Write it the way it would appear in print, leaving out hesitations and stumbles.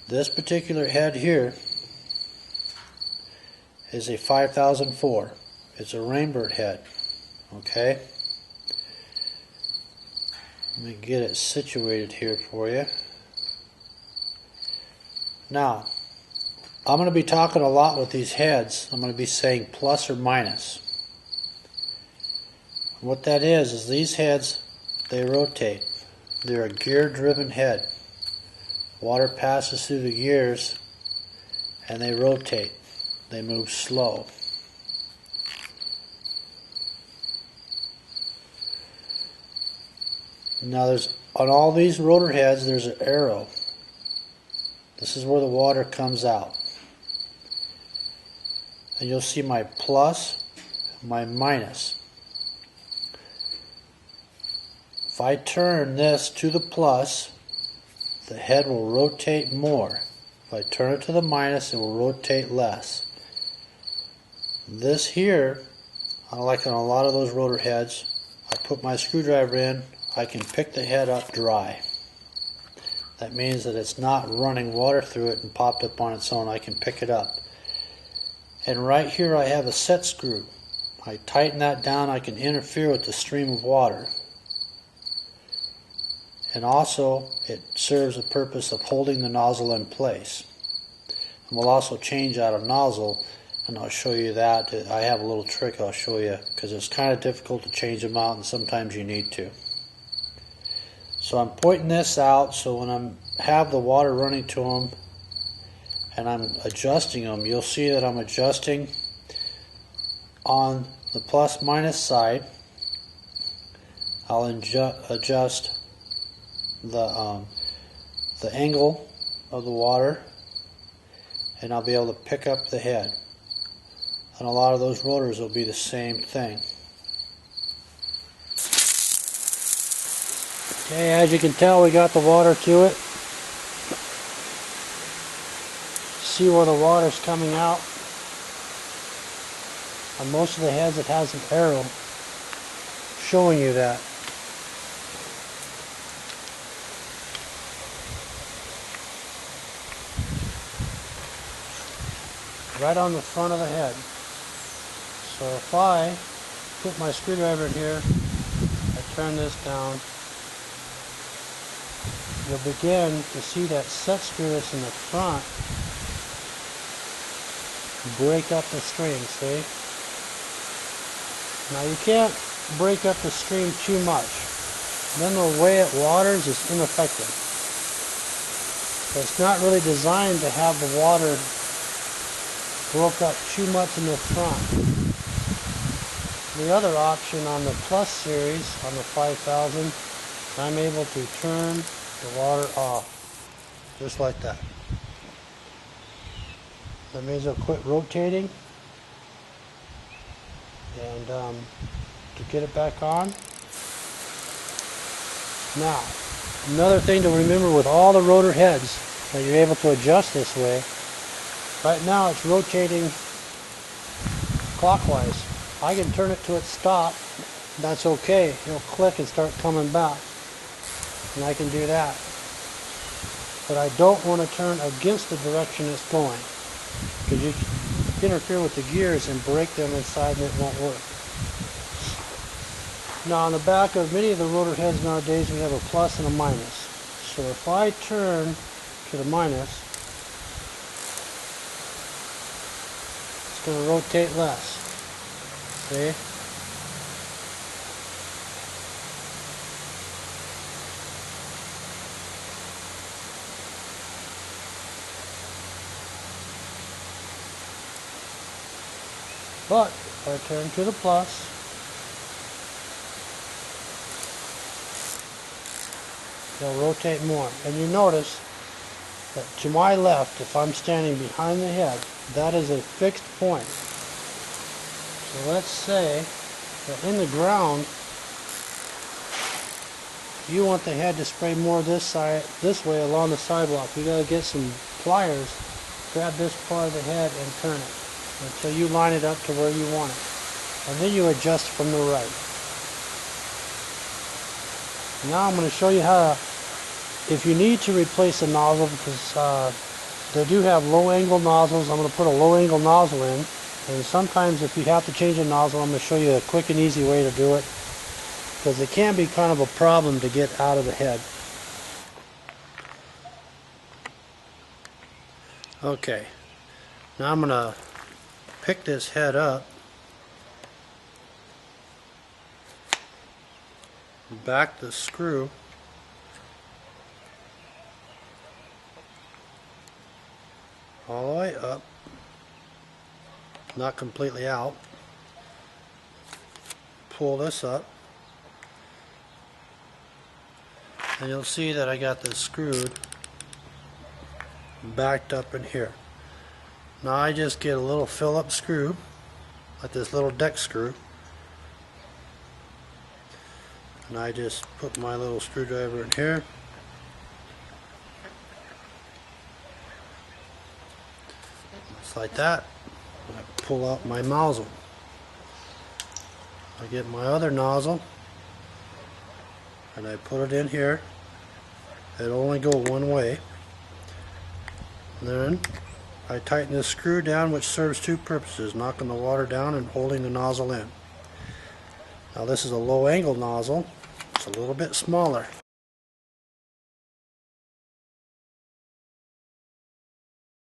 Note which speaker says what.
Speaker 1: This particular head here is a 5004. It's a Rainbird head. Okay? Let me get it situated here for you. Now, I'm going to be talking a lot with these heads. I'm going to be saying plus or minus. What that is these heads, they rotate. They're a gear-driven head. Water passes through the gears and they rotate. They move slow. Now on all these rotor heads there's an arrow. This is where the water comes out. And you'll see my plus, my minus. If I turn this to the plus, the head will rotate more. If I turn it to the minus, it will rotate less. This here, like on a lot of those rotor heads, I put my screwdriver in, I can pick the head up dry. That means that it's not running water through it and popped up on its own. I can pick it up. And right here I have a set screw. I tighten that down, I can interfere with the stream of water. And also it serves the purpose of holding the nozzle in place. And we'll also change out a nozzle, and I'll show you that. I have a little trick I'll show you, because it's kind of difficult to change them out and sometimes you need to. So I'm pointing this out so when I have the water running to them and I'm adjusting them, you'll see that I'm adjusting on the plus minus side. I'll adjust the angle of the water, and I'll be able to pick up the head. And a lot of those rotors will be the same thing. Okay, as you can tell, we got the water to it. See where the water's coming out. On most of the heads it has an arrow showing you that. Right on the front of the head. So if I put my screwdriver in here, I turn this down, you'll begin to see that set screw that's in the front break up the stream, see? Now you can't break up the stream too much. Then the way it waters is ineffective. So it's not really designed to have the water broke up too much in the front. The other option on the Plus series, on the 5000, I'm able to turn the water off, just like that. That means it'll quit rotating, and to get it back on. Now, another thing to remember with all the rotor heads that you're able to adjust this way, right now it's rotating clockwise. I can turn it to its stop, that's okay. It'll click and start coming back, and I can do that. But I don't want to turn against the direction it's going, because you interfere with the gears and break them inside and it won't work. Now on the back of many of the rotor heads nowadays we have a plus and a minus. So if I turn to the minus, it's going to rotate less. See? But if I turn to the plus, they'll rotate more. And you notice that to my left, if I'm standing behind the head, that is a fixed point. So let's say that in the ground, you want the head to spray more this way along the sidewalk. You got to get some pliers, grab this part of the head and turn it until you line it up to where you want it. And then you adjust from the right. Now I'm going to show you how, if you need to replace a nozzle because They do have low angle nozzles. I'm going to put a low angle nozzle in, and sometimes if you have to change a nozzle, I'm going to show you a quick and easy way to do it, because it can be kind of a problem to get out of the head. Okay, now I'm going to pick this head up, back the screw, all the way up, not completely out, pull this up, and you'll see that I got this screwed backed up in here. Now I just get a little Phillips screw, like this little deck screw, and I just put my little screwdriver in here, just like that. I pull out my nozzle. I get my other nozzle and I put it in here. It'll only go one way. Then I tighten this screw down, which serves two purposes: knocking the water down and holding the nozzle in. Now this is a low angle nozzle. It's a little bit smaller.